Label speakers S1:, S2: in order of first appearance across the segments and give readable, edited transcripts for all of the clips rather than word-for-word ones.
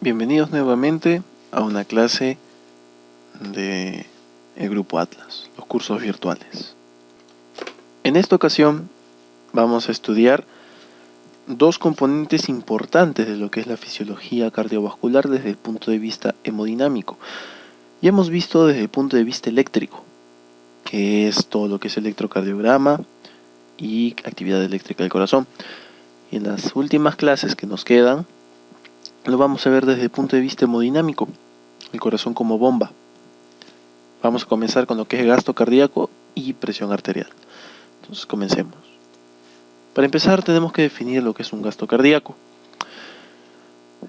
S1: Bienvenidos nuevamente a una clase de el Grupo Atlas, los cursos virtuales. En esta ocasión vamos a estudiar dos componentes importantes de lo que es la fisiología cardiovascular desde el punto de vista hemodinámico. Ya hemos visto desde el punto de vista eléctrico, que es todo lo que es electrocardiograma y actividad eléctrica del corazón. Y en las últimas clases que nos quedan, lo vamos a ver desde el punto de vista hemodinámico, el corazón como bomba. Vamos a comenzar con lo que es gasto cardíaco y presión arterial. Entonces comencemos. Para empezar tenemos que definir lo que es un gasto cardíaco.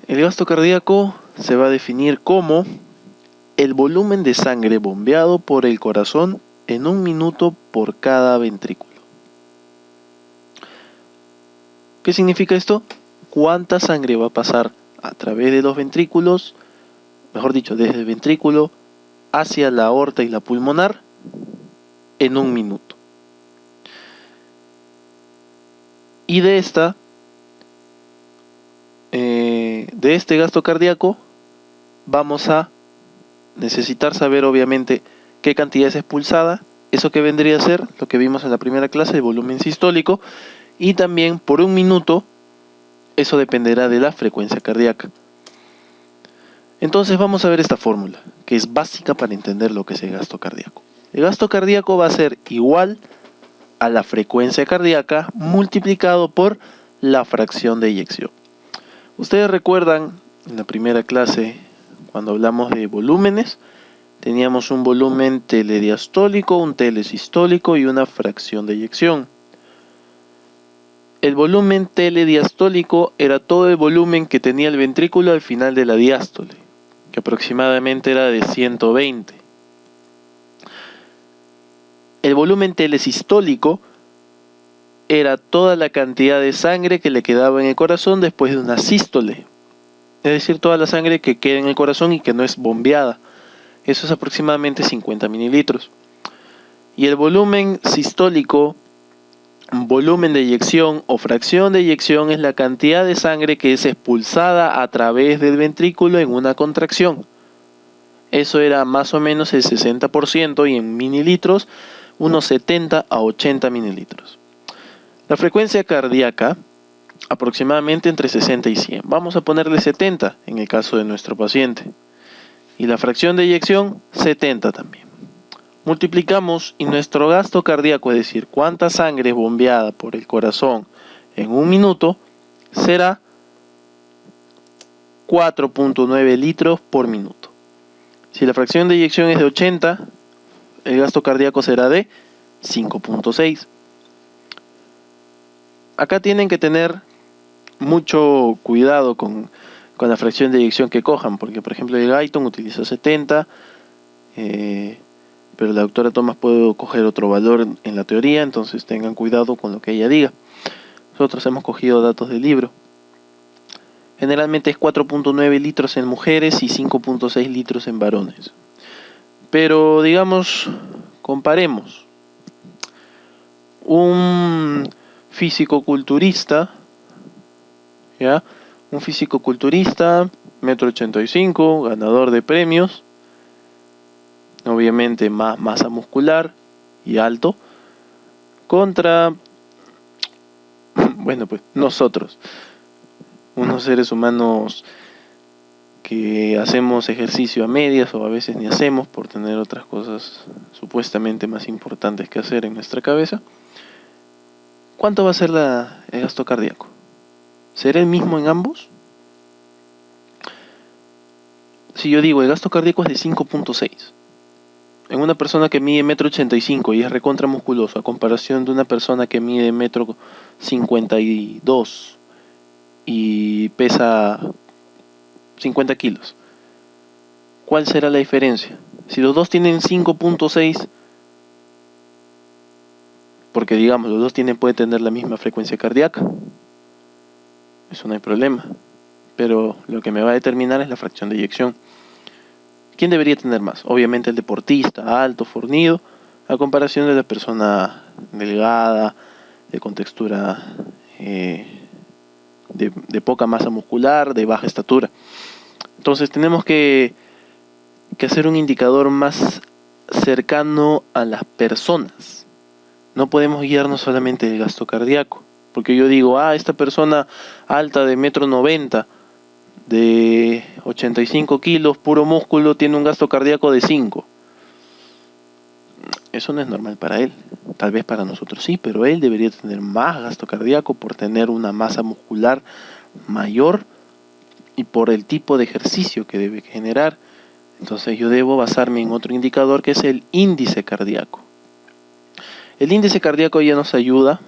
S1: El gasto cardíaco se va a definir como el volumen de sangre bombeado por el corazón en un minuto por cada ventrículo. ¿Qué significa esto? ¿Cuánta sangre va a pasar a través de los ventrículos, mejor dicho, desde el ventrículo hacia la aorta y la pulmonar en un minuto? Y de este gasto cardíaco vamos a necesitar saber obviamente qué cantidad es expulsada, eso que vendría a ser lo que vimos en la primera clase, el volumen sistólico, y también por un minuto eso dependerá de la frecuencia cardíaca. Entonces vamos a ver esta fórmula, que es básica para entender lo que es el gasto cardíaco. El gasto cardíaco va a ser igual a la frecuencia cardíaca multiplicado por la fracción de eyección. Ustedes recuerdan en la primera clase, cuando hablamos de volúmenes, teníamos un volumen telediastólico, un telesistólico y una fracción de eyección. El volumen telediastólico era todo el volumen que tenía el ventrículo al final de la diástole, que aproximadamente era de 120. El volumen telesistólico era toda la cantidad de sangre que le quedaba en el corazón después de una sístole, es decir, toda la sangre que queda en el corazón y que no es bombeada. Eso es aproximadamente 50 mililitros. Y el volumen sistólico, volumen de eyección o fracción de eyección, es la cantidad de sangre que es expulsada a través del ventrículo en una contracción. Eso era más o menos el 60% y en mililitros unos 70 a 80 mililitros. La frecuencia cardíaca aproximadamente entre 60 y 100. Vamos a ponerle 70 en el caso de nuestro paciente. Y la fracción de eyección 70 también. Multiplicamos y nuestro gasto cardíaco, es decir, cuánta sangre es bombeada por el corazón en un minuto, será 4.9 litros por minuto. Si la fracción de eyección es de 80, el gasto cardíaco será de 5.6. Acá tienen que tener mucho cuidado con la fracción de eyección que cojan, porque por ejemplo el Guyton utiliza 70, pero la doctora Thomas puede coger otro valor en la teoría, entonces tengan cuidado con lo que ella diga. Nosotros hemos cogido datos del libro. Generalmente es 4.9 litros en mujeres y 5.6 litros en varones. Pero digamos, comparemos. Un fisicoculturista, ¿ya? Un fisicoculturista, 1,85 m, ganador de premios, obviamente más masa muscular y alto, contra, bueno, pues nosotros, unos seres humanos que hacemos ejercicio a medias o a veces ni hacemos por tener otras cosas supuestamente más importantes que hacer en nuestra cabeza. ¿Cuánto va a ser el gasto cardíaco? ¿Será el mismo en ambos? Si yo digo el gasto cardíaco es de 5.6, en una persona que mide 1,85 m y es recontra musculoso, a comparación de una persona que mide 1,52 m y pesa 50 kilos, ¿cuál será la diferencia? Si los dos tienen 5.6, porque digamos los dos pueden tener la misma frecuencia cardíaca, eso no hay problema, pero lo que me va a determinar es la fracción de eyección. ¿Quién debería tener más? Obviamente el deportista, alto, fornido, a comparación de la persona delgada, con textura de poca masa muscular, de baja estatura. Entonces tenemos que hacer un indicador más cercano a las personas. No podemos guiarnos solamente del gasto cardíaco, porque yo digo, esta persona alta de 1,90 m, de 85 kilos, puro músculo, tiene un gasto cardíaco de 5. Eso no es normal para él. Tal vez para nosotros sí, pero él debería tener más gasto cardíaco por tener una masa muscular mayor y por el tipo de ejercicio que debe generar. Entonces yo debo basarme en otro indicador que es el índice cardíaco. El índice cardíaco ya nos ayuda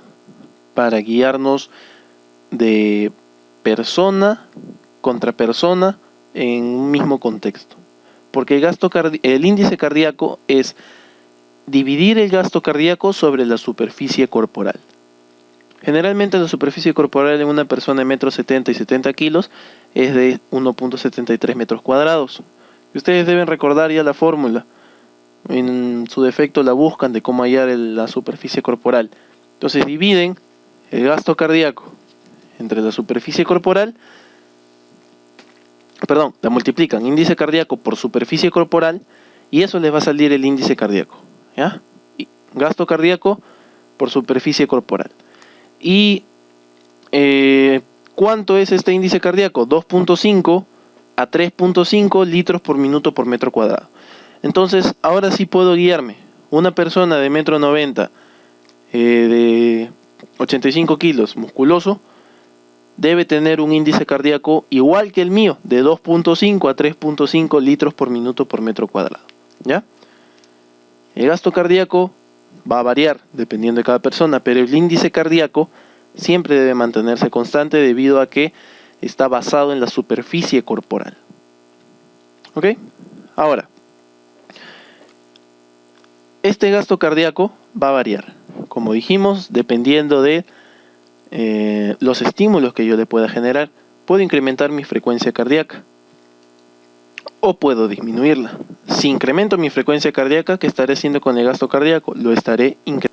S1: para guiarnos de persona contra persona en un mismo contexto. Porque el índice cardíaco es dividir el gasto cardíaco sobre la superficie corporal. Generalmente la superficie corporal en una persona de 1,70 m y 70 kilos es de 1,73 metros cuadrados. Y ustedes deben recordar ya la fórmula. En su defecto la buscan de cómo hallar la superficie corporal. Entonces dividen el gasto cardíaco entre la superficie corporal, la multiplican índice cardíaco por superficie corporal y eso les va a salir el índice cardíaco, ¿ya? Y gasto cardíaco por superficie corporal. Y ¿cuánto es este índice cardíaco? 2,5 a 3,5 litros por minuto por metro cuadrado. Entonces, ahora sí puedo guiarme. Una persona de 1,90 m, de 85 kilos, musculoso, debe tener un índice cardíaco igual que el mío, de 2,5 a 3,5 litros por minuto por metro cuadrado. ¿Ya? El gasto cardíaco va a variar dependiendo de cada persona, pero el índice cardíaco siempre debe mantenerse constante debido a que está basado en la superficie corporal. ¿Ok? Ahora, este gasto cardíaco va a variar, como dijimos, dependiendo de los estímulos que yo le pueda generar. Puedo incrementar mi frecuencia cardíaca o puedo disminuirla. Si incremento mi frecuencia cardíaca, ¿qué estaré haciendo con el gasto cardíaco? Lo estaré incrementando.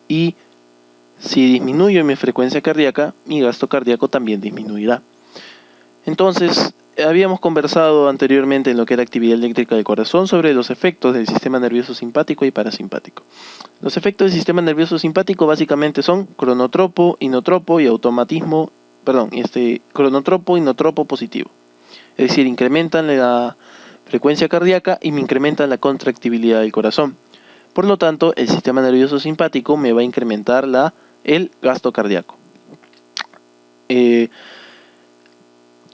S1: Y si disminuyo mi frecuencia cardíaca, mi gasto cardíaco también disminuirá. Entonces, habíamos conversado anteriormente en lo que era actividad eléctrica del corazón sobre los efectos del sistema nervioso simpático y parasimpático. Los efectos del sistema nervioso simpático básicamente son cronotropo, inotropo y cronotropo, inotropo positivo. Es decir, incrementan la frecuencia cardíaca y me incrementan la contractibilidad del corazón. Por lo tanto, el sistema nervioso simpático me va a incrementar el gasto cardíaco.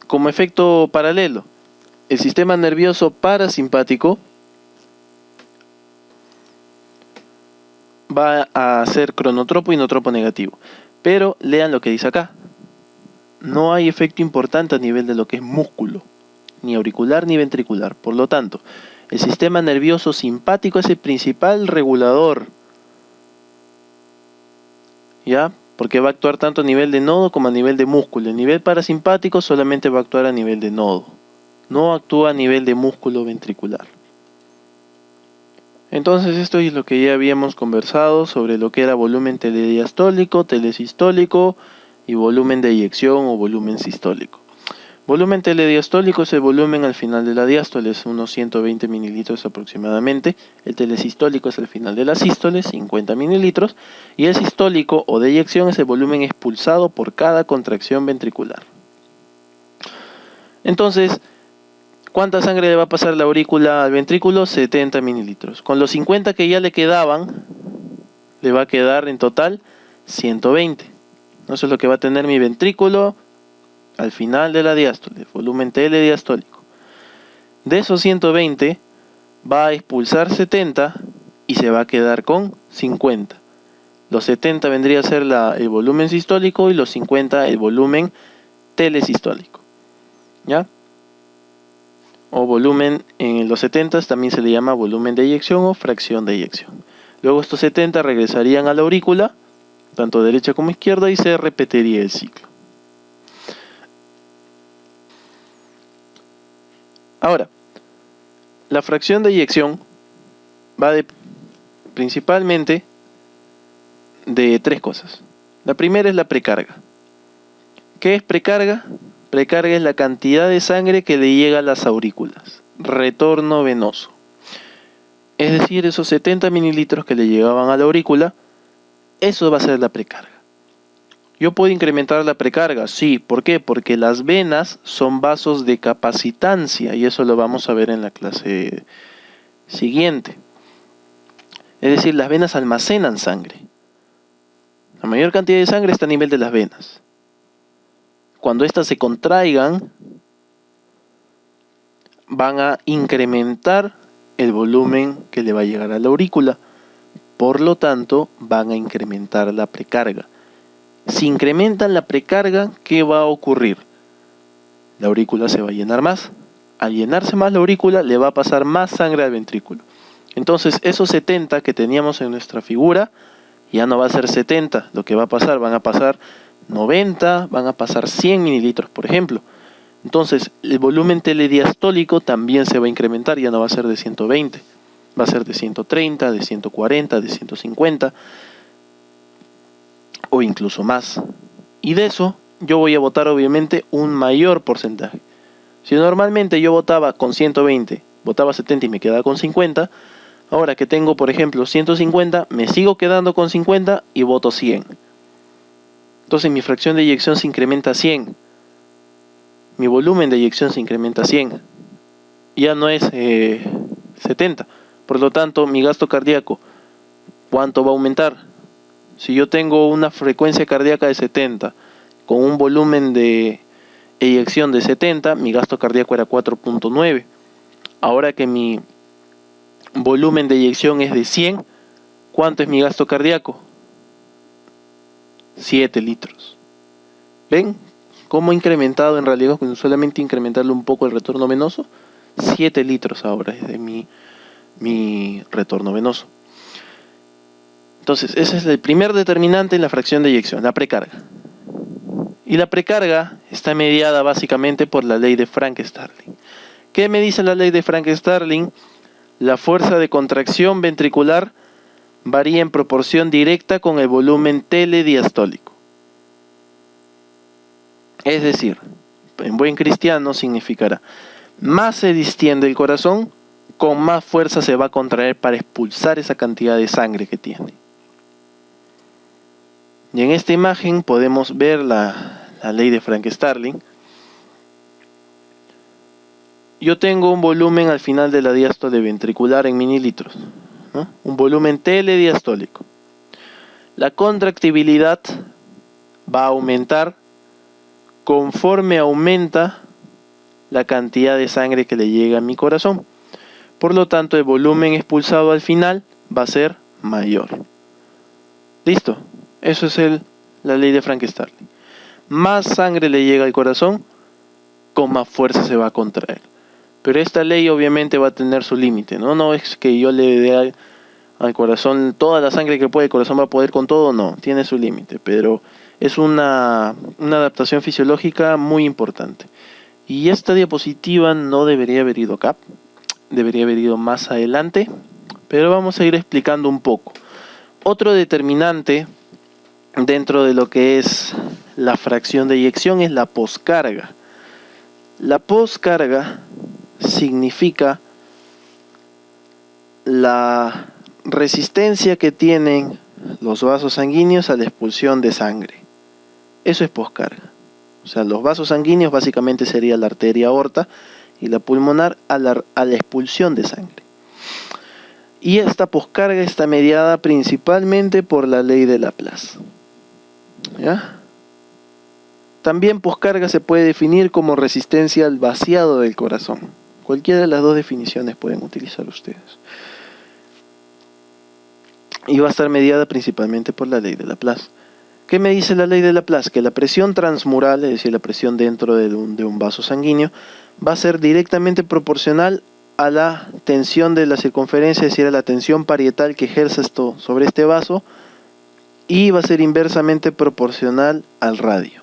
S1: Como efecto paralelo, el sistema nervioso parasimpático va a ser cronotropo y inotropo negativo. Pero lean lo que dice acá. No hay efecto importante a nivel de lo que es músculo, ni auricular ni ventricular. Por lo tanto, el sistema nervioso simpático es el principal regulador, ¿ya? Porque va a actuar tanto a nivel de nodo como a nivel de músculo. El nivel parasimpático solamente va a actuar a nivel de nodo. No actúa a nivel de músculo ventricular. Entonces esto es lo que ya habíamos conversado sobre lo que era volumen telediastólico, telesistólico y volumen de eyección o volumen sistólico. Volumen telediastólico es el volumen al final de la diástole, es unos 120 mililitros aproximadamente. El telesistólico es el final de la sístole, 50 mililitros. Y el sistólico o de eyección es el volumen expulsado por cada contracción ventricular. Entonces, ¿cuánta sangre le va a pasar la aurícula al ventrículo? 70 mililitros. Con los 50 que ya le quedaban, le va a quedar en total 120. Eso es lo que va a tener mi ventrículo al final de la diástole, volumen telediastólico. De esos 120 va a expulsar 70 y se va a quedar con 50. Los 70 vendría a ser el volumen sistólico y los 50 el volumen telesistólico. ¿Ya? O volumen en los 70 también se le llama volumen de eyección o fracción de eyección. Luego estos 70 regresarían a la aurícula, tanto derecha como izquierda, y se repetiría el ciclo. Ahora, la fracción de eyección va principalmente de tres cosas. La primera es la precarga. ¿Qué es precarga? Precarga es la cantidad de sangre que le llega a las aurículas. Retorno venoso. Es decir, esos 70 mililitros que le llegaban a la aurícula, eso va a ser la precarga. ¿Yo puedo incrementar la precarga? Sí. ¿Por qué? Porque las venas son vasos de capacitancia y eso lo vamos a ver en la clase siguiente. Es decir, las venas almacenan sangre. La mayor cantidad de sangre está a nivel de las venas. Cuando éstas se contraigan, van a incrementar el volumen que le va a llegar a la aurícula. Por lo tanto, van a incrementar la precarga. Si incrementan la precarga, ¿qué va a ocurrir? La aurícula se va a llenar más. Al llenarse más la aurícula, le va a pasar más sangre al ventrículo. Entonces, esos 70 que teníamos en nuestra figura, ya no va a ser 70. Lo que va a pasar, van a pasar 90, van a pasar 100 mililitros, por ejemplo. Entonces, el volumen telediastólico también se va a incrementar, ya no va a ser de 120. Va a ser de 130, de 140, de 150 o incluso más. Y de eso yo voy a botar obviamente un mayor porcentaje. Si normalmente yo botaba con 120, botaba 70 y me quedaba con 50, ahora que tengo por ejemplo 150, me sigo quedando con 50 y boto 100. Entonces mi fracción de eyección se incrementa a 100. Mi volumen de eyección se incrementa a 100. Ya no es 70. Por lo tanto, mi gasto cardíaco, ¿cuánto va a aumentar? Si yo tengo una frecuencia cardíaca de 70, con un volumen de eyección de 70, mi gasto cardíaco era 4.9. Ahora que mi volumen de eyección es de 100, ¿cuánto es mi gasto cardíaco? 7 litros. ¿Ven cómo ha incrementado en realidad con solamente incrementarle un poco el retorno venoso? 7 litros ahora es de mi retorno venoso. Entonces, ese es el primer determinante en la fracción de eyección, la precarga. Y la precarga está mediada básicamente por la ley de Frank-Starling. ¿Qué me dice la ley de Frank-Starling? La fuerza de contracción ventricular varía en proporción directa con el volumen telediastólico. Es decir, en buen cristiano significará, más se distiende el corazón, con más fuerza se va a contraer para expulsar esa cantidad de sangre que tiene. Y en esta imagen podemos ver la ley de Frank-Starling. Yo tengo un volumen al final de la diástole ventricular en mililitros, ¿no? Un volumen telediastólico. La contractibilidad va a aumentar conforme aumenta la cantidad de sangre que le llega a mi corazón. Por lo tanto, el volumen expulsado al final va a ser mayor. ¿Listo? Eso es la ley de Frank-Starling. Más sangre le llega al corazón, con más fuerza se va a contraer. Pero esta ley obviamente va a tener su límite, ¿no? No es que yo le dé al corazón toda la sangre que puede, el corazón va a poder con todo, no, tiene su límite. Pero es una adaptación fisiológica muy importante. Y esta diapositiva no debería haber ido acá, debería haber ido más adelante, pero vamos a ir explicando un poco. Otro determinante dentro de lo que es la fracción de eyección es la poscarga. La poscarga significa la resistencia que tienen los vasos sanguíneos a la expulsión de sangre. Eso es poscarga. O sea, los vasos sanguíneos básicamente sería la arteria aorta y la pulmonar a la expulsión de sangre. Y esta poscarga está mediada principalmente por la ley de Laplace. ¿Ya? También poscarga se puede definir como resistencia al vaciado del corazón. Cualquiera de las dos definiciones pueden utilizar ustedes. Y va a estar mediada principalmente por la ley de Laplace. ¿Qué me dice la ley de Laplace? Que la presión transmural, es decir, la presión dentro de un vaso sanguíneo, va a ser directamente proporcional a la tensión de la circunferencia, es decir, a la tensión parietal que ejerce esto sobre este vaso, y va a ser inversamente proporcional al radio.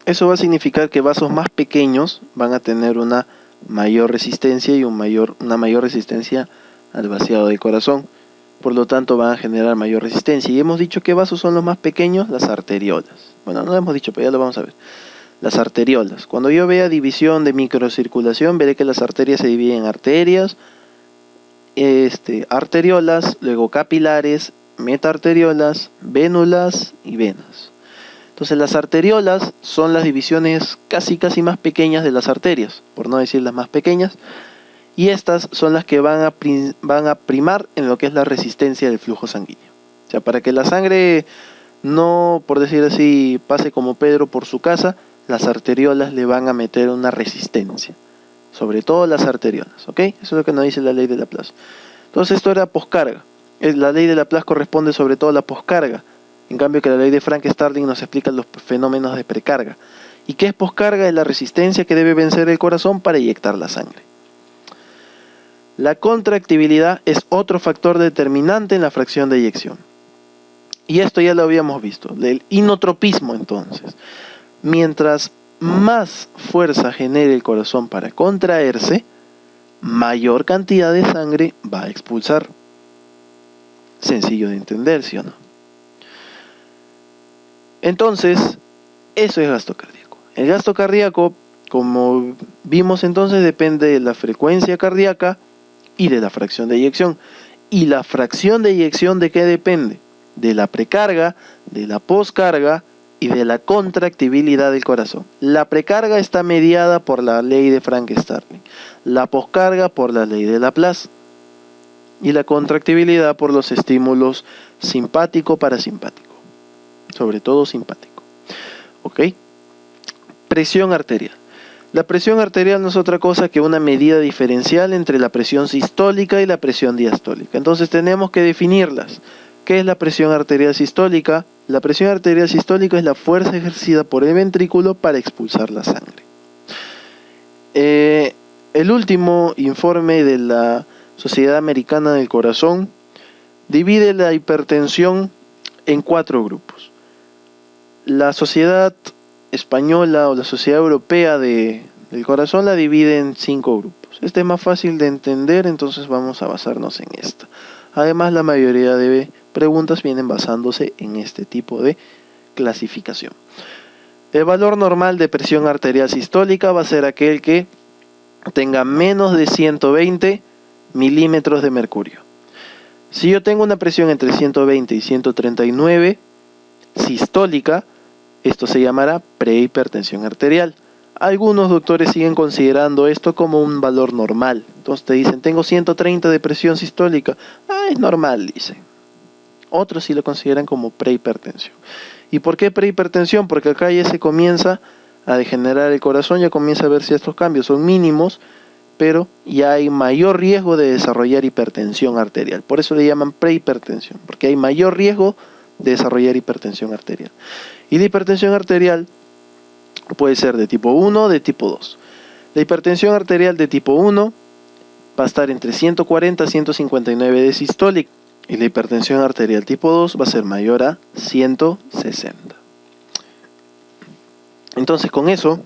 S1: Eso va a significar que vasos más pequeños van a tener una mayor resistencia y una mayor resistencia al vaciado del corazón. Por lo tanto van a generar mayor resistencia. Y hemos dicho que vasos son los más pequeños, las arteriolas. Bueno, no lo hemos dicho, pero ya lo vamos a ver. las arteriolas. Cuando yo vea división de microcirculación, veré que las arterias se dividen en arterias, arteriolas, luego capilares, metaarteriolas, vénulas y venas. Entonces las arteriolas son las divisiones casi más pequeñas de las arterias, por no decir las más pequeñas, y estas son las que van a primar en lo que es la resistencia del flujo sanguíneo. O sea, para que la sangre no, por decir así, pase como Pedro por su casa, las arteriolas le van a meter una resistencia, sobre todo las arteriolas, ¿ok? Eso es lo que nos dice la ley de Laplace. Entonces esto era poscarga. La ley de Laplace corresponde sobre todo a la poscarga, en cambio que la ley de Frank-Starling nos explica los fenómenos de precarga. ¿Y qué es poscarga? Es la resistencia que debe vencer el corazón para eyectar la sangre. La contractibilidad es otro factor determinante en la fracción de eyección. Y esto ya lo habíamos visto, del inotropismo entonces. Mientras más fuerza genere el corazón para contraerse, mayor cantidad de sangre va a expulsar. Sencillo de entender, ¿sí o no? Entonces, eso es gasto cardíaco. El gasto cardíaco, como vimos entonces, depende de la frecuencia cardíaca y de la fracción de eyección. ¿Y la fracción de eyección de qué depende? De la precarga, de la poscarga y de la contractibilidad del corazón. La precarga está mediada por la ley de Frank-Starling, la poscarga por la ley de Laplace y la contractibilidad por los estímulos simpático-parasimpático, sobre todo simpático. ¿Ok? Presión arterial. La presión arterial no es otra cosa que una medida diferencial entre la presión sistólica y la presión diastólica. Entonces tenemos que definirlas. ¿Qué es la presión arterial sistólica? La presión arterial sistólica es la fuerza ejercida por el ventrículo para expulsar la sangre. El último informe de la Sociedad Americana del Corazón divide la hipertensión en 4 grupos. La Sociedad Española o la Sociedad Europea del Corazón la divide en 5 grupos. Este es más fácil de entender, entonces vamos a basarnos en esta. Además, la mayoría de preguntas vienen basándose en este tipo de clasificación. El valor normal de presión arterial sistólica va a ser aquel que tenga menos de 120 milímetros de mercurio. Si yo tengo una presión entre 120 y 139 sistólica, esto se llamará prehipertensión arterial. Algunos doctores siguen considerando esto como un valor normal. Entonces te dicen, tengo 130 de presión sistólica. Es normal, dicen. Otros sí lo consideran como prehipertensión. ¿Y por qué prehipertensión? Porque acá ya se comienza a degenerar el corazón, ya comienza a ver si estos cambios son mínimos, pero ya hay mayor riesgo de desarrollar hipertensión arterial. Por eso le llaman prehipertensión, porque hay mayor riesgo de desarrollar hipertensión arterial. Y la hipertensión arterial puede ser de tipo 1 o de tipo 2. La hipertensión arterial de tipo 1 va a estar entre 140 a 159 de sistólica. Y la hipertensión arterial tipo 2 va a ser mayor a 160. Entonces con eso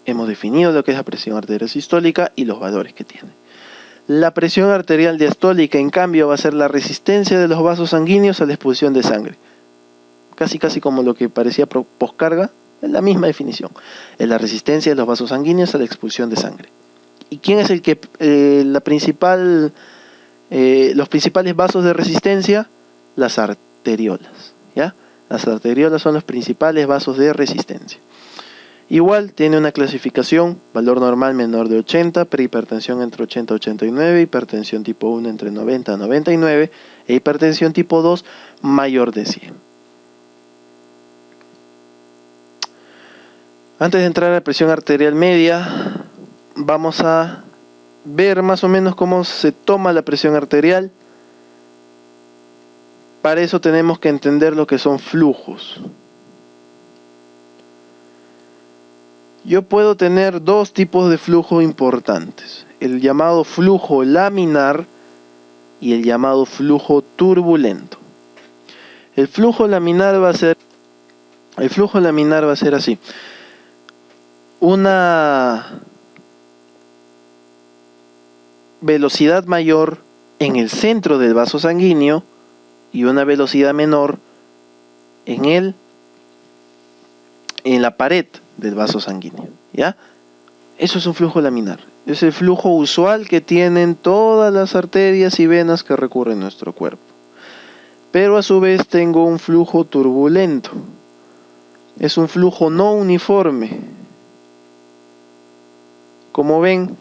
S1: hemos definido lo que es la presión arterial sistólica y los valores que tiene. La presión arterial diastólica, en cambio, va a ser la resistencia de los vasos sanguíneos a la expulsión de sangre. Casi como lo que parecía poscarga, es la misma definición. Es la resistencia de los vasos sanguíneos a la expulsión de sangre. ¿Y quién es el que los principales vasos de resistencia? Las arteriolas, ¿ya? Las arteriolas son los principales vasos de resistencia. Igual tiene una clasificación, valor normal menor de 80, prehipertensión entre 80 a 89, hipertensión tipo 1 entre 90 a 99 e hipertensión tipo 2 mayor de 100. Antes de entrar a la presión arterial media, vamos a ver más o menos cómo se toma la presión arterial. Para eso tenemos que entender lo que son flujos. Yo puedo tener 2 tipos de flujo importantes, el llamado flujo laminar y el llamado flujo turbulento. El flujo laminar va a ser así: una velocidad mayor en el centro del vaso sanguíneo y una velocidad menor en en la pared del vaso sanguíneo, ¿ya? Eso es un flujo laminar. Es el flujo usual que tienen todas las arterias y venas que recorren nuestro cuerpo. Pero a su vez tengo un flujo turbulento. Es un flujo no uniforme. Como ven,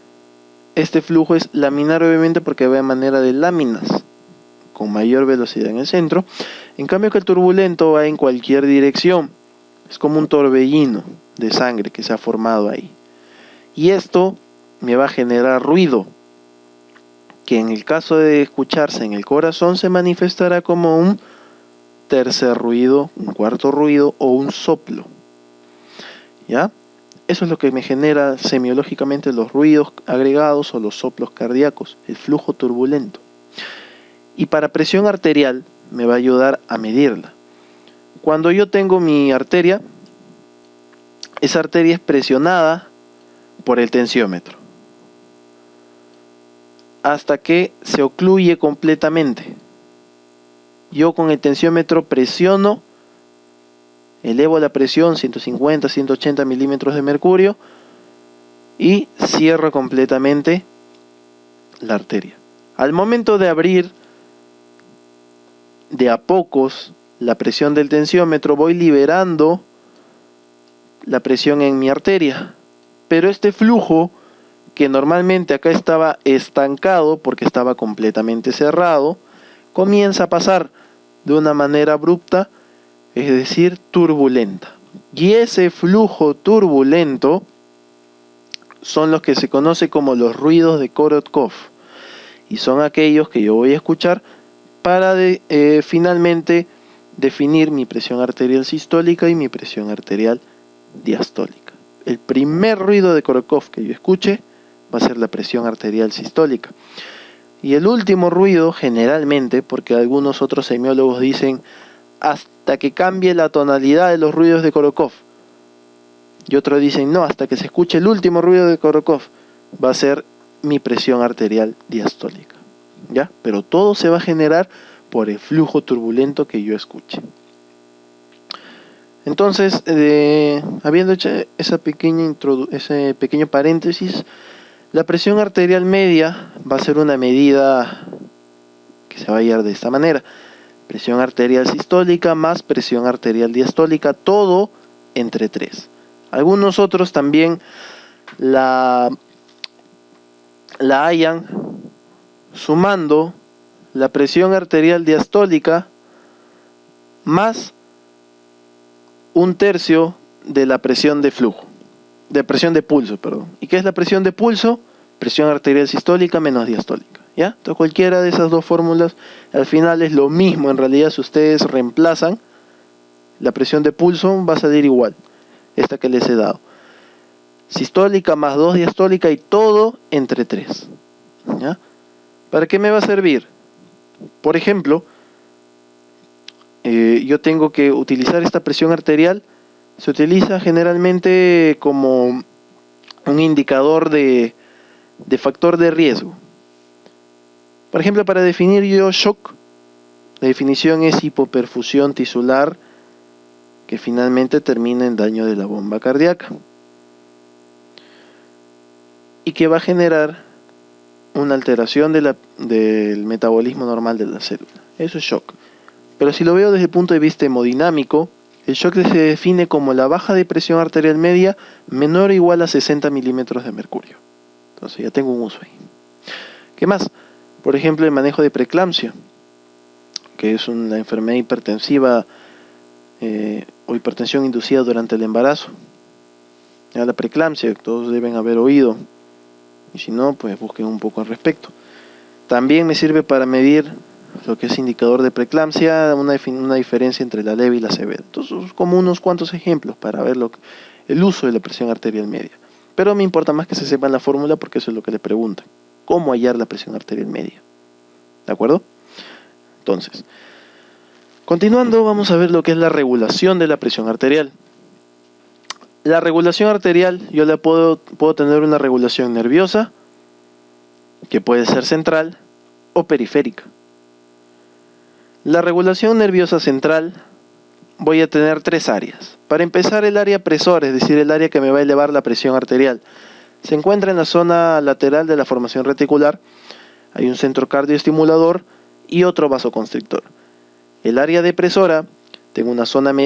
S1: este flujo es laminar obviamente porque va de manera de láminas, con mayor velocidad en el centro. En cambio que el turbulento va en cualquier dirección. Es como un torbellino de sangre que se ha formado ahí. Y esto me va a generar ruido, que en el caso de escucharse en el corazón se manifestará como un tercer ruido, un cuarto ruido o un soplo. ¿Ya? Eso es lo que me genera semiológicamente los ruidos agregados o los soplos cardíacos, el flujo turbulento. Y para presión arterial me va a ayudar a medirla. Cuando yo tengo mi arteria, esa arteria es presionada por el tensiómetro hasta que se ocluye completamente. Yo con el tensiómetro presiono, elevo la presión 150, 180 milímetros de mercurio y cierro completamente la arteria. Al momento de abrir de a pocos la presión del tensiómetro, voy liberando la presión en mi arteria, pero este flujo que normalmente acá estaba estancado porque estaba completamente cerrado, comienza a pasar de una manera abrupta, es decir, turbulenta. Y ese flujo turbulento son los que se conoce como los ruidos de Korotkov, y son aquellos que yo voy a escuchar para finalmente definir mi presión arterial sistólica y mi presión arterial diastólica. El primer ruido de Korotkov que yo escuche va a ser la presión arterial sistólica. Y el último ruido, generalmente, porque algunos otros semiólogos dicen hasta que cambie la tonalidad de los ruidos de Korotkov, y otros dicen no, hasta que se escuche el último ruido de Korotkov, va a ser mi presión arterial diastólica. ¿Ya? Pero todo se va a generar por el flujo turbulento que yo escuche. Entonces, habiendo hecho ese pequeño paréntesis, la presión arterial media va a ser una medida que se va a hallar de esta manera: presión arterial sistólica más presión arterial diastólica, todo entre 3. Algunos otros también la hallan sumando la presión arterial diastólica más 1/3 de la presión de flujo, de presión de pulso, perdón. ¿Y qué es la presión de pulso? Presión arterial sistólica menos diastólica, ¿ya? Entonces cualquiera de esas dos fórmulas al final es lo mismo. En realidad, si ustedes reemplazan la presión de pulso, va a salir igual, esta que les he dado. Sistólica más 2 diastólica y todo entre 3, ¿ya? ¿Para qué me va a servir? Por ejemplo, yo tengo que utilizar esta presión arterial. Se utiliza generalmente como un indicador de factor de riesgo. Por ejemplo, para definir yo shock, la definición es hipoperfusión tisular que finalmente termina en daño de la bomba cardíaca y que va a generar una alteración del metabolismo normal de la célula. Eso es shock. Pero si lo veo desde el punto de vista hemodinámico, el shock se define como la baja de presión arterial media menor o igual a 60 milímetros de mercurio. Entonces ya tengo un uso ahí. ¿Qué más? Por ejemplo, el manejo de preeclampsia, que es una enfermedad hipertensiva o hipertensión inducida durante el embarazo. Ya la preeclampsia, todos deben haber oído, y si no, pues busquen un poco al respecto. También me sirve para medir lo que es indicador de preeclampsia, una diferencia entre la leve y la severa. Entonces, como unos cuantos ejemplos para ver el uso de la presión arterial media. Pero me importa más que se sepan la fórmula porque eso es lo que le preguntan. ¿Cómo hallar la presión arterial media? ¿De acuerdo? Entonces, continuando, vamos a ver lo que es la regulación de la presión arterial. La regulación arterial, yo la puedo tener una regulación nerviosa, que puede ser central o periférica. La regulación nerviosa central voy a tener tres áreas. Para empezar, el área presora, es decir, el área que me va a elevar la presión arterial. Se encuentra en la zona lateral de la formación reticular. Hay un centro cardioestimulador y otro vasoconstrictor. El área depresora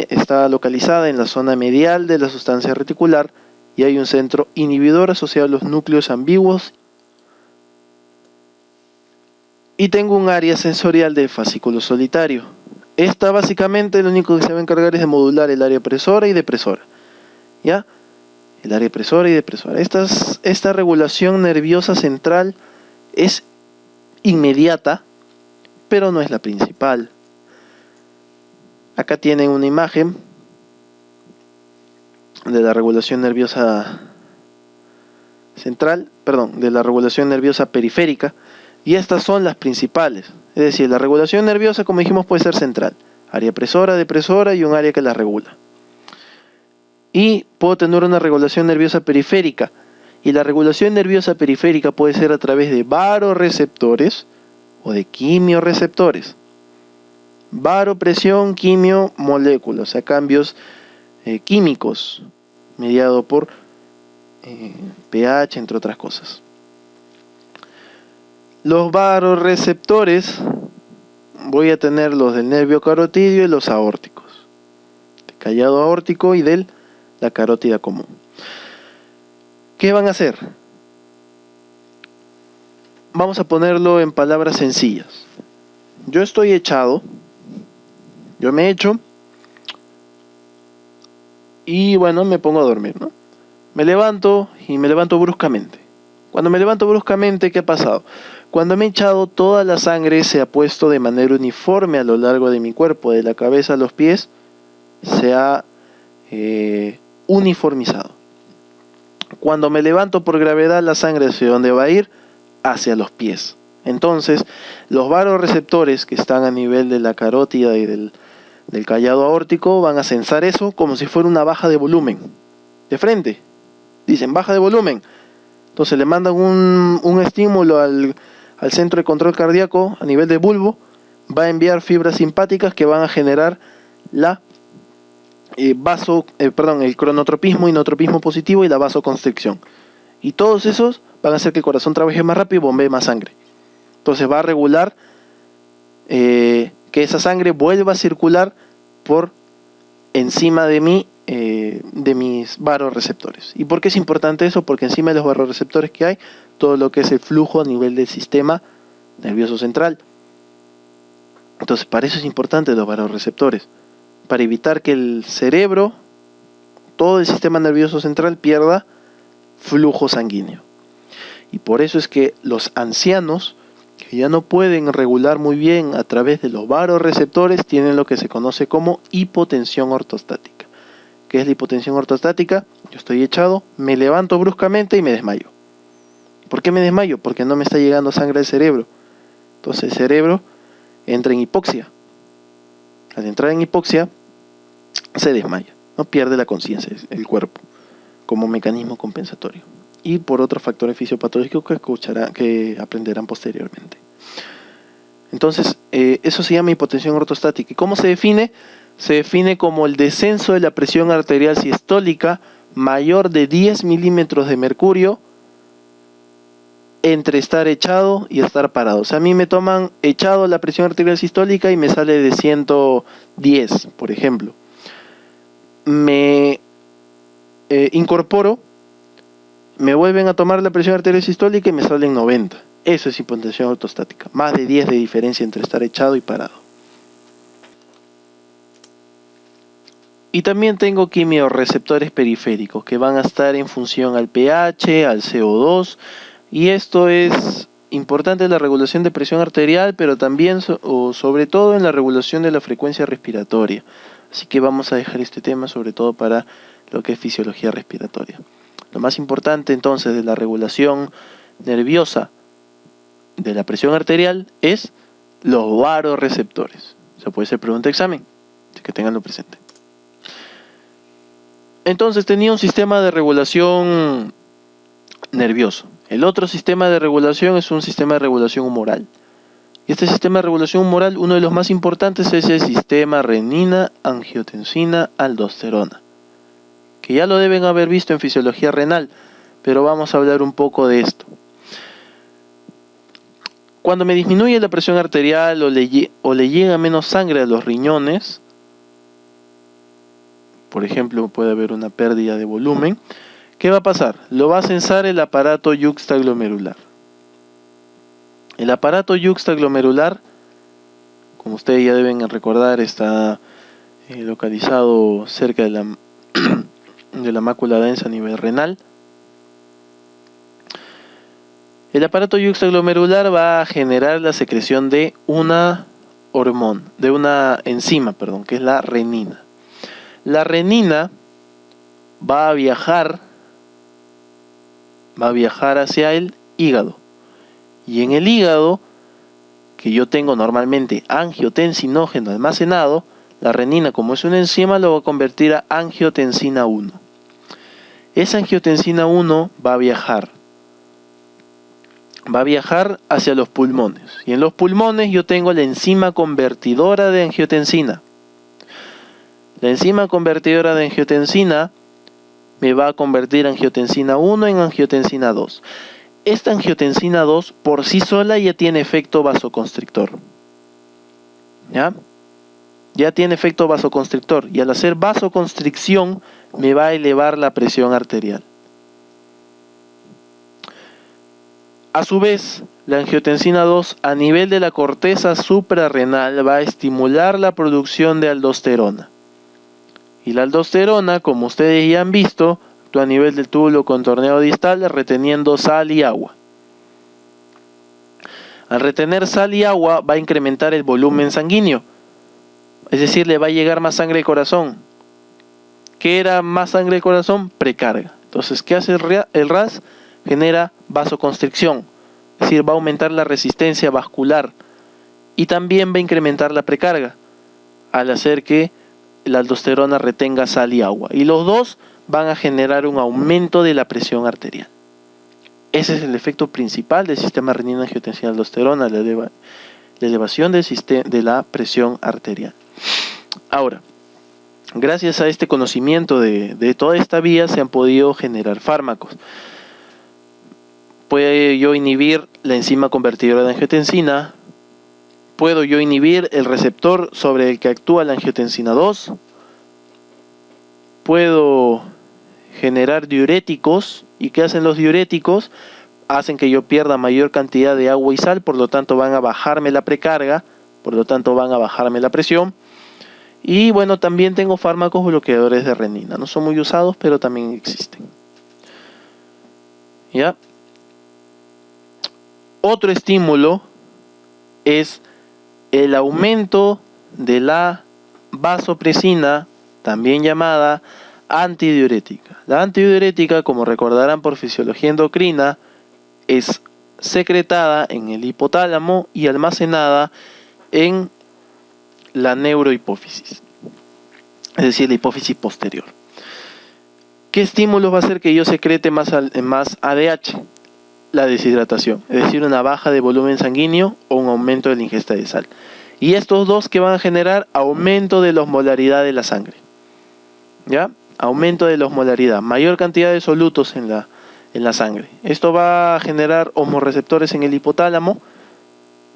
S1: está localizada en la zona medial de la sustancia reticular y hay un centro inhibidor asociado a los núcleos ambiguos. Y tengo un área sensorial de fascículo solitario. Esta básicamente lo único que se va a encargar es de modular el área presora y depresora. ¿Ya? El área presora y depresora. Esta regulación nerviosa central es inmediata, pero no es la principal. Acá tienen una imagen de la regulación nerviosa central, de la regulación nerviosa periférica, y estas son las principales. Es decir, la regulación nerviosa, como dijimos, puede ser central, área presora, depresora y un área que la regula. Y puedo tener una regulación nerviosa periférica, y la regulación nerviosa periférica puede ser a través de varoreceptores o de quimioreceptores. Varo, presión, quimio, moléculas, o sea, cambios químicos, mediado por pH, entre otras cosas. Los varoreceptores voy a tener los del nervio carotidio y los aórticos, del callado aórtico y de la carótida común. ¿Qué van a hacer? Vamos a ponerlo en palabras sencillas. Yo estoy echado, yo me echo y bueno, me pongo a dormir, ¿no? Me levanto y me levanto bruscamente. Cuando me levanto bruscamente, ¿qué ha pasado? Cuando me he echado, toda la sangre se ha puesto de manera uniforme a lo largo de mi cuerpo, de la cabeza a los pies, se ha uniformizado. Cuando me levanto por gravedad, la sangre ¿hacia dónde va a ir? Hacia los pies. Entonces, los varoreceptores que están a nivel de la carótida y del callado aórtico van a sensar eso como si fuera una baja de volumen. De frente. Dicen, baja de volumen. Entonces le mandan un estímulo al centro de control cardíaco a nivel de bulbo. Va a enviar fibras simpáticas que van a generar el cronotropismo y notropismo positivo y la vasoconstricción. Y todos esos van a hacer que el corazón trabaje más rápido y bombee más sangre. Entonces va a regular que esa sangre vuelva a circular por encima de mis varoreceptores. ¿Y por qué es importante eso? Porque encima de los varoreceptores que hay, todo lo que es el flujo a nivel del sistema nervioso central. Entonces, para eso es importante los varoreceptores, para evitar que el cerebro, todo el sistema nervioso central, pierda flujo sanguíneo. Y por eso es que los ancianos, que ya no pueden regular muy bien a través de los varoreceptores, tienen lo que se conoce como hipotensión ortostática. ¿Qué es la hipotensión ortostática? Yo estoy echado, me levanto bruscamente y me desmayo. ¿Por qué me desmayo? Porque no me está llegando sangre al cerebro. Entonces el cerebro entra en hipoxia. Al entrar en hipoxia, se desmaya, no pierde la conciencia, el cuerpo, como mecanismo compensatorio. Y por otros factores fisiopatológicos que aprenderán posteriormente. Entonces, eso se llama hipotensión ortostática. ¿Y cómo se define? Se define como el descenso de la presión arterial sistólica mayor de 10 milímetros de mercurio entre estar echado y estar parado. O sea, a mí me toman echado la presión arterial sistólica y me sale de 110, por ejemplo. Me incorporo, me vuelven a tomar la presión arterial sistólica y me sale en 90. Eso es hipotensión ortostática. Más de 10 de diferencia entre estar echado y parado. Y también tengo quimiorreceptores periféricos que van a estar en función al pH, al CO2. Y esto es importante en la regulación de presión arterial, pero también o sobre todo en la regulación de la frecuencia respiratoria. Así que vamos a dejar este tema sobre todo para lo que es fisiología respiratoria. Lo más importante entonces de la regulación nerviosa de la presión arterial es los varoreceptores. O sea, puede ser pregunta de examen, así que tenganlo presente. Entonces tenía un sistema de regulación nervioso. El otro sistema de regulación es un sistema de regulación humoral. Y este sistema de regulación humoral, uno de los más importantes es el sistema renina, angiotensina, aldosterona, que ya lo deben haber visto en fisiología renal, pero vamos a hablar un poco de esto. Cuando me disminuye la presión arterial o le llega menos sangre a los riñones, por ejemplo, puede haber una pérdida de volumen, ¿qué va a pasar? Lo va a censar el aparato yuxtaglomerular. El aparato yuxtaglomerular, como ustedes ya deben recordar, está localizado cerca de la mácula densa a nivel renal. El aparato yuxtaglomerular va a generar la secreción de una enzima, que es la renina. La renina va a viajar hacia el hígado. Y en el hígado, que yo tengo normalmente angiotensinógeno almacenado, la renina, como es una enzima, lo va a convertir a angiotensina 1. Esa angiotensina 1 va a viajar hacia los pulmones. Y en los pulmones yo tengo la enzima convertidora de angiotensina. La enzima convertidora de angiotensina me va a convertir angiotensina 1 en angiotensina 2. Esta angiotensina 2 por sí sola ya tiene efecto vasoconstrictor. Ya tiene efecto vasoconstrictor. Y al hacer vasoconstricción me va a elevar la presión arterial. A su vez, la angiotensina 2 a nivel de la corteza suprarrenal va a estimular la producción de aldosterona. Y la aldosterona, como ustedes ya han visto, actúa a nivel del túbulo contorneado distal reteniendo sal y agua. Al retener sal y agua va a incrementar el volumen sanguíneo. Es decir, le va a llegar más sangre al corazón. ¿Qué era más sangre al corazón? Precarga. Entonces, ¿qué hace el RAS? Genera vasoconstricción, es decir, va a aumentar la resistencia vascular y también va a incrementar la precarga al hacer que la aldosterona retenga sal y agua. Y los dos van a generar un aumento de la presión arterial. Ese es el efecto principal del sistema renina-angiotensina-aldosterona, la elevación de la presión arterial. Ahora, gracias a este conocimiento de toda esta vía se han podido generar fármacos. Puedo yo inhibir la enzima convertidora de angiotensina, puedo yo inhibir el receptor sobre el que actúa la angiotensina 2, puedo generar diuréticos. ¿Y qué hacen los diuréticos? Hacen que yo pierda mayor cantidad de agua y sal, por lo tanto van a bajarme la precarga, por lo tanto van a bajarme la presión. Y bueno, también tengo fármacos bloqueadores de renina, no son muy usados, pero también existen. ¿Ya? Otro estímulo es el aumento de la vasopresina, también llamada antidiurética. La antidiurética, como recordarán por fisiología endocrina, es secretada en el hipotálamo y almacenada en la neurohipófisis, es decir, la hipófisis posterior. ¿Qué estímulo va a hacer que yo secrete más ADH? La deshidratación, es decir, una baja de volumen sanguíneo o un aumento de la ingesta de sal. Y estos dos que van a generar aumento de la osmolaridad de la sangre. ¿Ya? Aumento de la osmolaridad, mayor cantidad de solutos en la sangre. Esto va a generar osmorreceptores en el hipotálamo,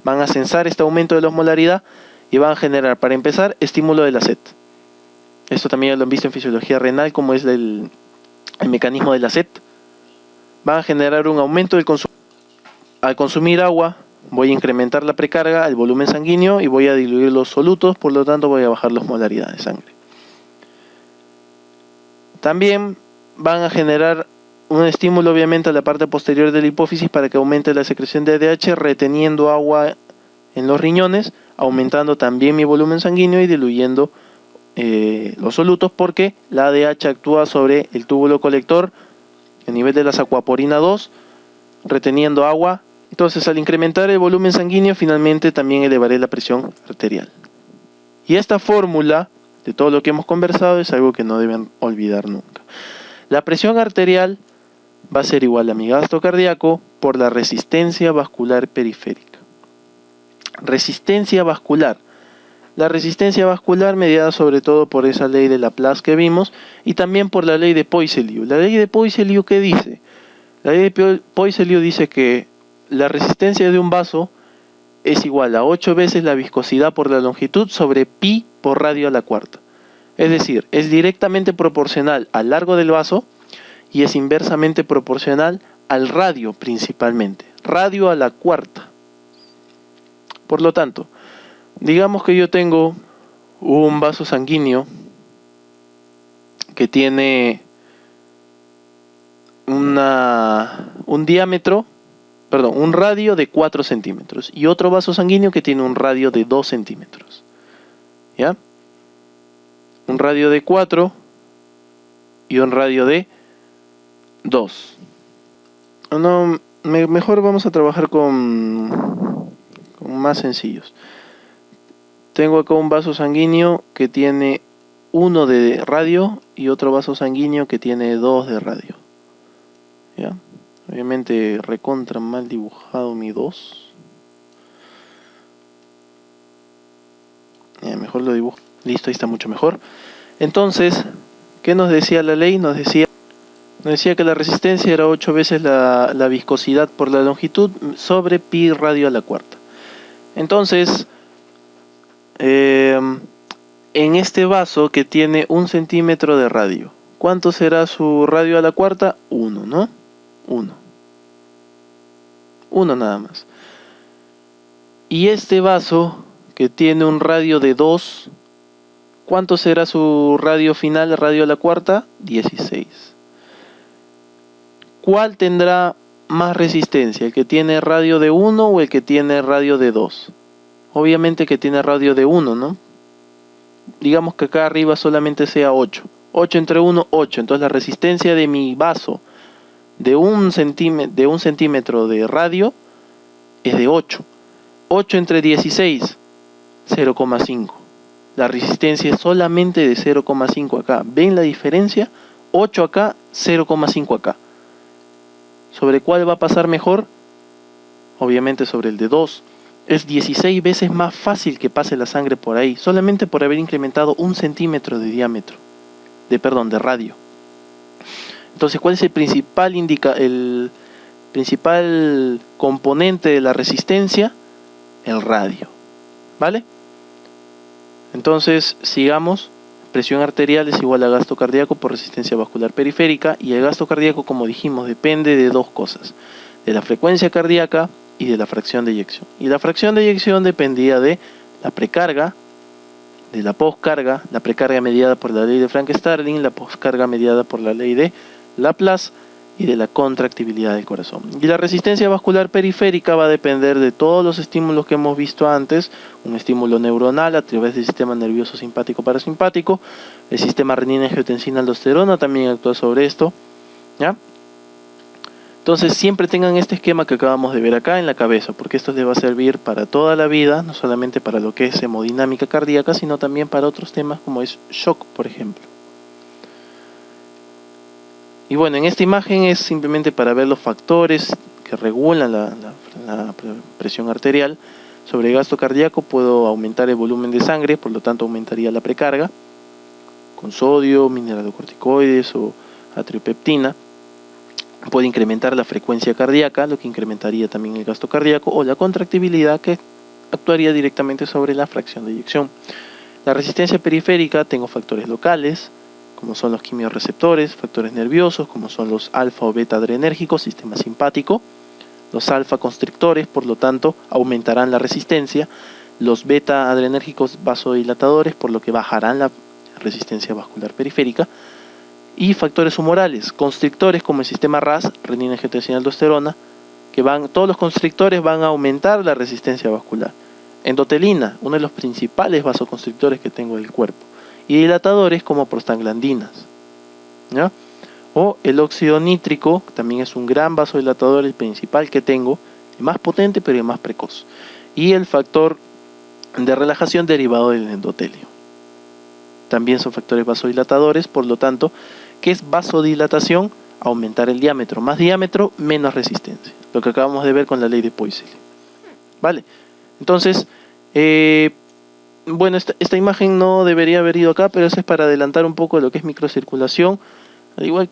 S1: van a censar este aumento de la osmolaridad y van a generar, para empezar, estímulo de la sed. Esto también lo han visto en fisiología renal, como es el mecanismo de la sed. Van a generar un aumento del consumo. Al consumir agua, voy a incrementar la precarga, el volumen sanguíneo y voy a diluir los solutos, por lo tanto voy a bajar la osmolaridad de sangre. También van a generar un estímulo obviamente a la parte posterior de la hipófisis para que aumente la secreción de ADH, reteniendo agua en los riñones, aumentando también mi volumen sanguíneo y diluyendo los solutos, porque la ADH actúa sobre el túbulo colector a nivel de la acuaporina 2, reteniendo agua. Entonces, al incrementar el volumen sanguíneo, finalmente también elevaré la presión arterial. Y esta fórmula de todo lo que hemos conversado es algo que no deben olvidar nunca. La presión arterial va a ser igual a mi gasto cardíaco por la resistencia vascular periférica. Resistencia vascular. La resistencia vascular mediada sobre todo por esa ley de Laplace que vimos y también por la ley de Poiseuille. La ley de Poiseuille, ¿qué dice? La ley de Poiseuille dice que la resistencia de un vaso es igual a 8 veces la viscosidad por la longitud sobre pi por radio a la cuarta. Es decir, es directamente proporcional al largo del vaso y es inversamente proporcional al radio principalmente. Radio a la cuarta. Por lo tanto, digamos que yo tengo un vaso sanguíneo que tiene un radio de 4 centímetros y otro vaso sanguíneo que tiene un radio de 2 centímetros. ¿Ya? Un radio de 4 y un radio de 2. No, mejor vamos a trabajar con más sencillos. Tengo acá un vaso sanguíneo que tiene 1 de radio y otro vaso sanguíneo que tiene 2 de radio. ¿Ya? Obviamente recontra mal dibujado mi 2. Mejor lo dibujo. Listo, ahí está mucho mejor. Entonces, ¿qué nos decía la ley? Nos decía que la resistencia era 8 veces la viscosidad por la longitud sobre pi radio a la cuarta. Entonces, en este vaso que tiene 1 centímetro de radio, ¿cuánto será su radio a la cuarta? 1, ¿no? 1 nada más. Y este vaso que tiene un radio de 2, ¿cuánto será su radio final, radio a la cuarta? 16. ¿Cuál tendrá más resistencia? ¿El que tiene radio de 1 o el que tiene radio de 2? Obviamente que tiene radio de 1, ¿no? Digamos que acá arriba solamente sea 8. 8 entre 1, 8. Entonces la resistencia de mi vaso de 1 centímetro de radio es de 8. 8 entre 16, 0,5. La resistencia es solamente de 0,5 acá. ¿Ven la diferencia? 8 acá, 0,5 acá. ¿Sobre cuál va a pasar mejor? Obviamente sobre el de 2. Es 16 veces más fácil que pase la sangre por ahí, solamente por haber incrementado 1 centímetro de diámetro, de radio. Entonces, ¿cuál es el principal componente de la resistencia? El radio. ¿Vale? Entonces, sigamos. Presión arterial es igual a gasto cardíaco por resistencia vascular periférica, y el gasto cardíaco, como dijimos, depende de dos cosas: de la frecuencia cardíaca y de la fracción de eyección. Y la fracción de eyección dependía de la precarga, de la poscarga, la precarga mediada por la ley de Frank-Starling, la poscarga mediada por la ley de Laplace, y de la contractibilidad del corazón. Y la resistencia vascular periférica va a depender de todos los estímulos que hemos visto antes: un estímulo neuronal a través del sistema nervioso simpático parasimpático, el sistema renina angiotensina aldosterona también actúa sobre esto, ¿ya? Entonces siempre tengan este esquema que acabamos de ver acá en la cabeza, porque esto les va a servir para toda la vida, no solamente para lo que es hemodinámica cardíaca, sino también para otros temas como es shock, por ejemplo. Y bueno, en esta imagen es simplemente para ver los factores que regulan la presión arterial. Sobre el gasto cardíaco puedo aumentar el volumen de sangre, por lo tanto aumentaría la precarga con sodio, mineralocorticoides o atriopeptina. Puede incrementar la frecuencia cardíaca, lo que incrementaría también el gasto cardíaco, o la contractibilidad, que actuaría directamente sobre la fracción de eyección. La resistencia periférica, tengo factores locales, como son los quimiorreceptores, factores nerviosos, como son los alfa o beta adrenérgicos, sistema simpático. Los alfa constrictores, por lo tanto, aumentarán la resistencia. Los beta adrenérgicos vasodilatadores, por lo que bajarán la resistencia vascular periférica. Y factores humorales, constrictores como el sistema RAS, renina angiotensina aldosterona, todos los constrictores van a aumentar la resistencia vascular. Endotelina, uno de los principales vasoconstrictores que tengo del cuerpo. Y dilatadores como prostaglandinas, ¿ya? O el óxido nítrico, también es un gran vasodilatador, el principal que tengo, el más potente pero el más precoz. Y el factor de relajación derivado del endotelio. También son factores vasodilatadores, por lo tanto, ¿qué es vasodilatación? Aumentar el diámetro, más diámetro, menos resistencia. Lo que acabamos de ver con la ley de Poiseuille. ¿Vale? Entonces, bueno, esta imagen no debería haber ido acá, pero eso es para adelantar un poco lo que es microcirculación. Al igual,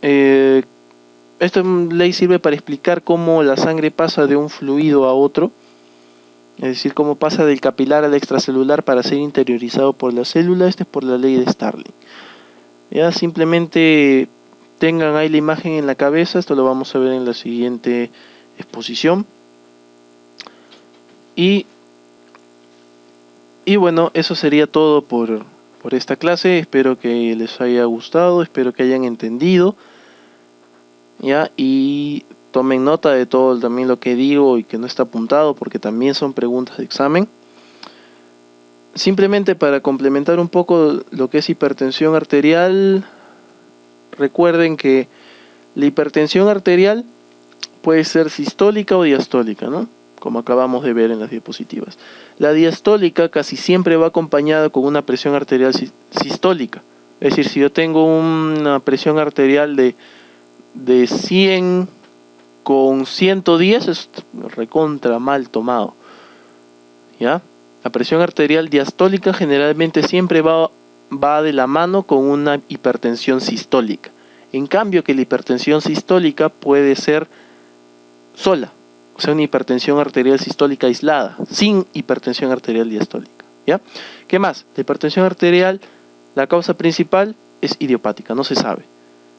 S1: esta ley sirve para explicar cómo la sangre pasa de un fluido a otro, es decir, cómo pasa del capilar al extracelular para ser interiorizado por la célula. Esta es por la ley de Starling. Ya simplemente tengan ahí la imagen en la cabeza, esto lo vamos a ver en la siguiente exposición. Y bueno, eso sería todo por esta clase. Espero que les haya gustado, espero que hayan entendido, ¿ya? Y tomen nota de todo también lo que digo y que no está apuntado, porque también son preguntas de examen. Simplemente para complementar un poco lo que es hipertensión arterial, recuerden que la hipertensión arterial puede ser sistólica o diastólica, ¿no? Como acabamos de ver en las diapositivas. La diastólica casi siempre va acompañada con una presión arterial sistólica. Es decir, si yo tengo una presión arterial de 100 con 110, es recontra mal tomado, ¿ya? La presión arterial diastólica generalmente siempre va de la mano con una hipertensión sistólica. En cambio, que la hipertensión sistólica puede ser sola, o sea, una hipertensión arterial sistólica aislada, sin hipertensión arterial diastólica, ¿ya? ¿Qué más? La hipertensión arterial, la causa principal es idiopática, no se sabe.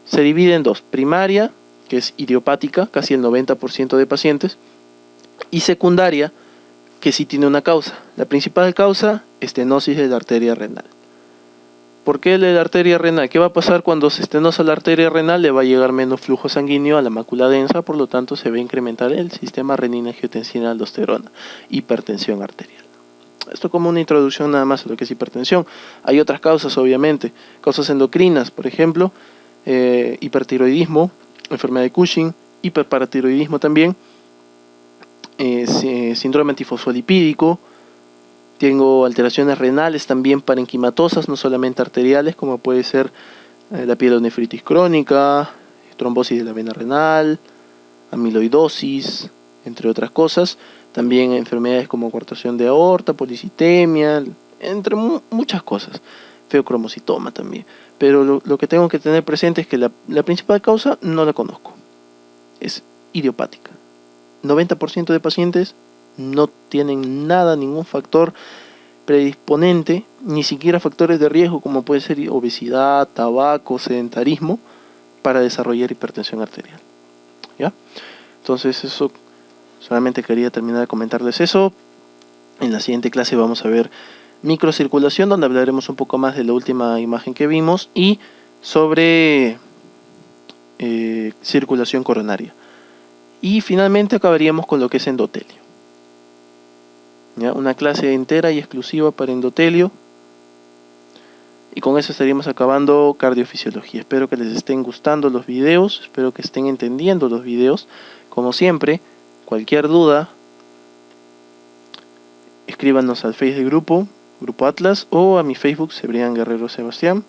S1: Se divide en dos: primaria, que es idiopática, casi el 90% de pacientes, y secundaria, que sí tiene una causa. La principal causa, estenosis de la arteria renal. ¿Por qué de la arteria renal? ¿Qué va a pasar cuando se estenosa la arteria renal? Le va a llegar menos flujo sanguíneo a la mácula densa, por lo tanto se va a incrementar el sistema renina-angiotensina-aldosterona, hipertensión arterial. Esto como una introducción nada más a lo que es hipertensión. Hay otras causas, obviamente, causas endocrinas, por ejemplo, hipertiroidismo, enfermedad de Cushing, hiperparatiroidismo también, síndrome antifosfolipídico. Tengo alteraciones renales también parenquimatosas, no solamente arteriales, como puede ser la pielonefritis crónica, trombosis de la vena renal, amiloidosis, entre otras cosas. También enfermedades como coartación de aorta, policitemia, entre muchas cosas. Feocromocitoma también. Pero lo que tengo que tener presente es que la principal causa no la conozco. Es idiopática. 90% de pacientes no tienen nada, ningún factor predisponente, ni siquiera factores de riesgo como puede ser obesidad, tabaco, sedentarismo, para desarrollar hipertensión arterial, ¿ya? Entonces eso, solamente quería terminar de comentarles eso. En la siguiente clase vamos a ver microcirculación, donde hablaremos un poco más de la última imagen que vimos, y sobre circulación coronaria. Y finalmente acabaríamos con lo que es endotelio, ¿ya? Una clase entera y exclusiva para endotelio. Y con eso estaríamos acabando cardiofisiología. Espero que les estén gustando los videos, espero que estén entendiendo los videos. Como siempre, cualquier duda, escríbanos al Face del Grupo Atlas, o a mi Facebook, Cebrián Guerrero Sebastián.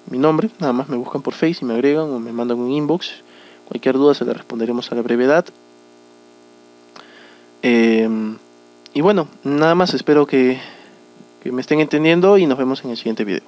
S1: Mi nombre, nada más me buscan por Face y me agregan o me mandan un inbox. Cualquier duda se la responderemos a la brevedad. Y bueno, nada más, espero que me estén entendiendo y nos vemos en el siguiente video.